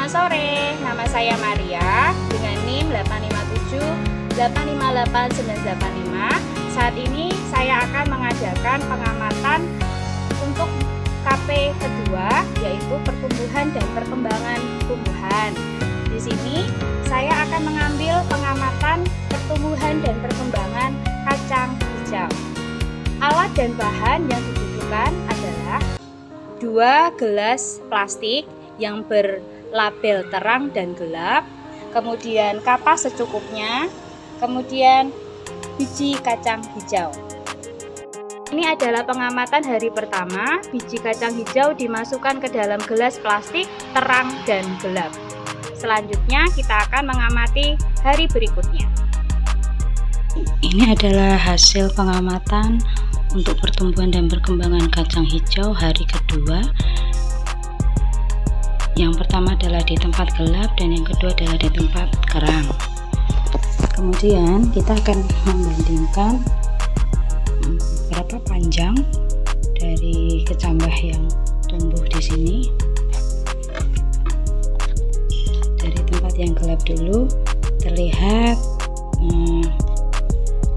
Selamat sore, nama saya Maria dengan NIM 857858985. Saat ini saya akan mengadakan pengamatan untuk KP kedua, yaitu pertumbuhan dan perkembangan tumbuhan. Di sini saya akan mengambil pengamatan pertumbuhan dan perkembangan kacang hijau. Alat dan bahan yang dibutuhkan adalah 2 gelas plastik yang berlabel terang dan gelap, kemudian kapas secukupnya, kemudian biji kacang hijau. Ini adalah pengamatan hari pertama. Biji kacang hijau dimasukkan ke dalam gelas plastik terang dan gelap. Selanjutnya kita akan mengamati hari berikutnya. Ini adalah hasil pengamatan untuk pertumbuhan dan perkembangan kacang hijau hari kedua. Yang pertama adalah di tempat gelap dan yang kedua adalah di tempat terang. Kemudian kita akan membandingkan berapa panjang dari kecambah yang tumbuh di sini. Dari tempat yang gelap dulu terlihat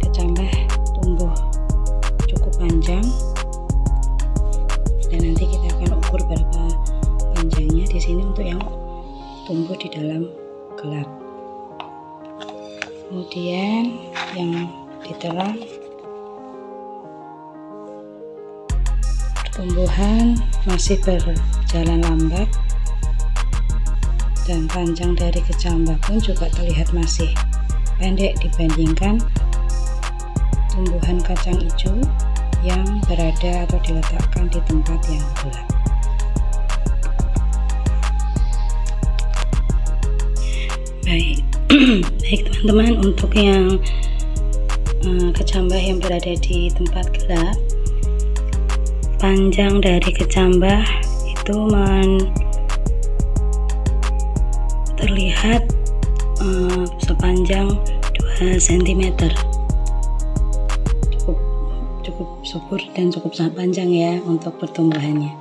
kecambah tumbuh cukup panjang, dan nanti kita akan ukur berapa panjangnya di sini untuk yang tumbuh di dalam gelap. Kemudian yang di terang pertumbuhan masih berjalan lambat, dan panjang dari kecambah pun juga terlihat masih pendek dibandingkan tumbuhan kacang hijau yang berada atau diletakkan di tempat yang gelap. Baik, teman-teman, untuk yang kecambah yang berada di tempat gelap, panjang dari kecambah itu terlihat sepanjang 2 cm. Cukup subur dan cukup sangat panjang ya untuk pertumbuhannya.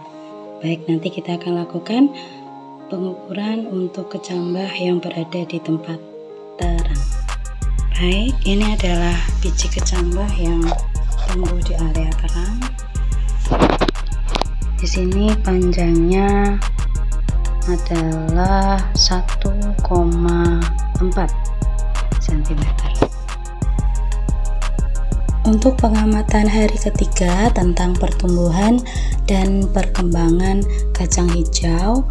Baik, nanti kita akan lakukan pengukuran untuk kecambah yang berada di tempat terang. Baik, ini adalah biji kecambah yang tumbuh di area terang. Di sini panjangnya adalah 1,4 cm. Untuk pengamatan hari ketiga tentang pertumbuhan dan perkembangan kacang hijau,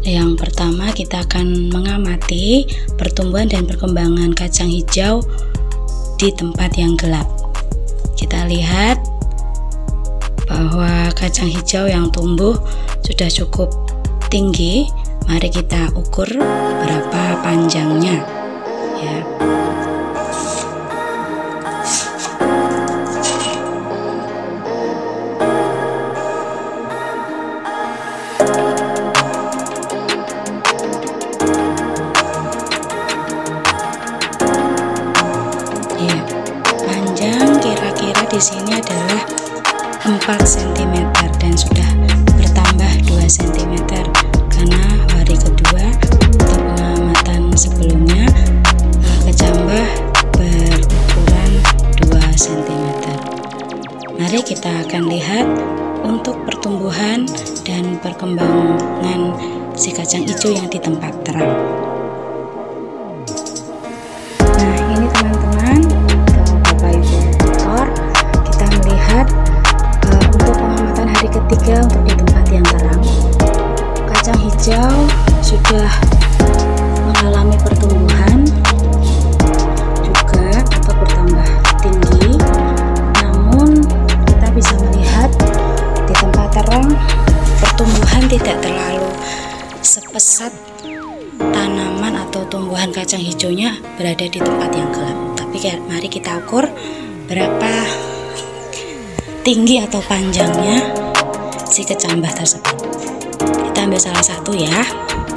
yang pertama kita akan mengamati pertumbuhan dan perkembangan kacang hijau di tempat yang gelap. Kita lihat bahwa kacang hijau yang tumbuh sudah cukup tinggi. Mari kita ukur berapa panjangnya ya. Di sini adalah 4 cm dan sudah bertambah 2 cm karena hari kedua untuk pengamatan sebelumnya kecambah berukuran 2 cm. Mari kita akan lihat untuk pertumbuhan dan perkembangan si kacang hijau yang di tempat terang. Nah, ini teman-teman, Bapak Ibu tutor, kita melihat untuk pengamatan hari ketiga untuk di tempat yang terang, kacang hijau sudah mengalami pertumbuhan juga atau bertambah tinggi. Namun kita bisa melihat di tempat terang pertumbuhan tidak terlalu sepesat tanaman atau tumbuhan kacang hijaunya berada di tempat yang gelap. Tapi mari kita ukur berapa tinggi atau panjangnya si kecambah tersebut. Kita ambil salah satu ya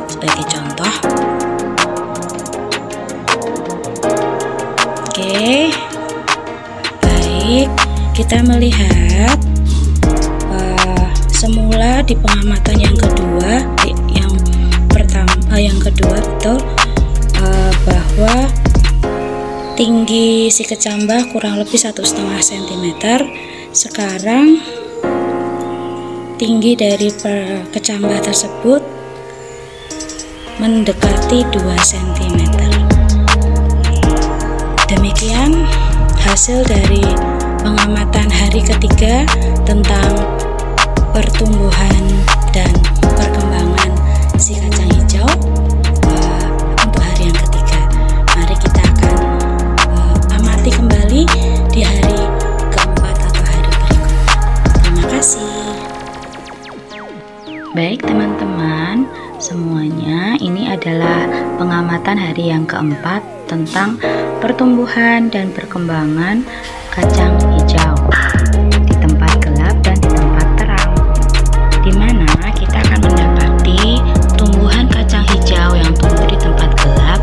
sebagai contoh. Oke, baik, kita melihat semula di pengamatan yang kedua yang yang kedua betul, bahwa tinggi si kecambah kurang lebih 1,5 cm. Sekarang tinggi dari kecambah tersebut mendekati 2 cm. Demikian hasil dari pengamatan hari ketiga tentang pertumbuhan dan perkembangan si kacang hijau untuk hari yang ketiga. Mari kita akan amati kembali di hari keempat atau hari berikutnya. Terima kasih. Baik teman-teman, semuanya ini adalah pengamatan hari yang keempat tentang pertumbuhan dan perkembangan kacang hijau di tempat gelap dan di tempat terang, di mana kita akan mendapati tumbuhan kacang hijau yang tumbuh di tempat gelap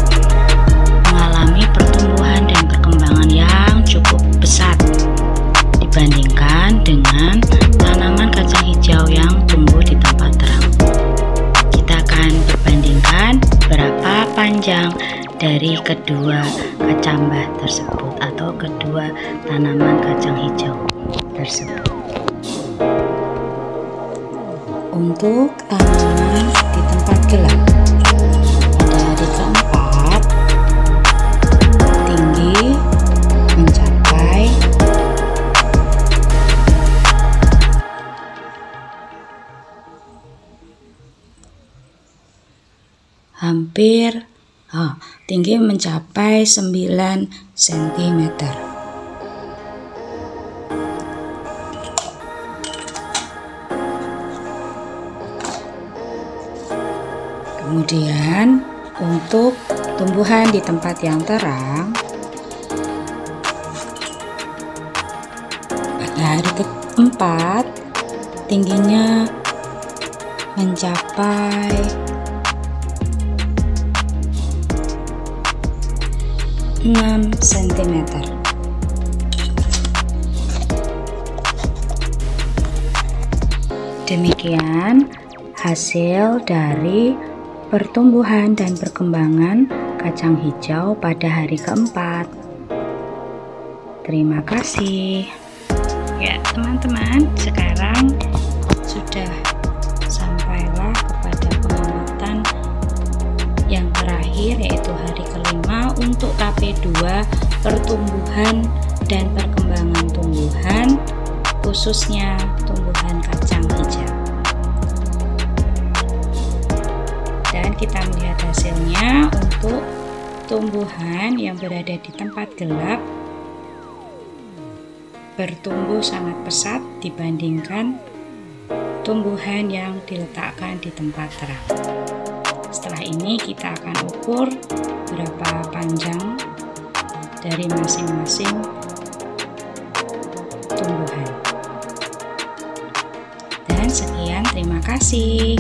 mengalami pertumbuhan dan perkembangan yang cukup pesat dibandingkan dengan tanaman kacang hijau yang tumbuh di tempat terang. Kita akan perbandingkan berapa panjang dari kedua kecambah tersebut atau kedua tanaman kacang hijau tersebut. Untuk tanaman di tempat gelap pada hari keempat, tinggi mencapai tinggi mencapai 9 cm. Kemudian untuk tumbuhan di tempat yang terang pada hari keempat, tingginya mencapai 6 cm. Demikian hasil dari pertumbuhan dan perkembangan kacang hijau pada hari keempat. Terima kasih. Ya teman-teman, sekarang sudah sampailah kepada pengamatan yang terakhir, yaitu hari kelima untuk KP2 pertumbuhan dan perkembangan tumbuhan, khususnya tumbuhan kacang hijau. Dan kita melihat hasilnya untuk tumbuhan yang berada di tempat gelap bertumbuh sangat pesat dibandingkan tumbuhan yang diletakkan di tempat terang. Setelah ini kita akan ukur berapa panjang dari masing-masing tumbuhan. Dan sekian, terima kasih.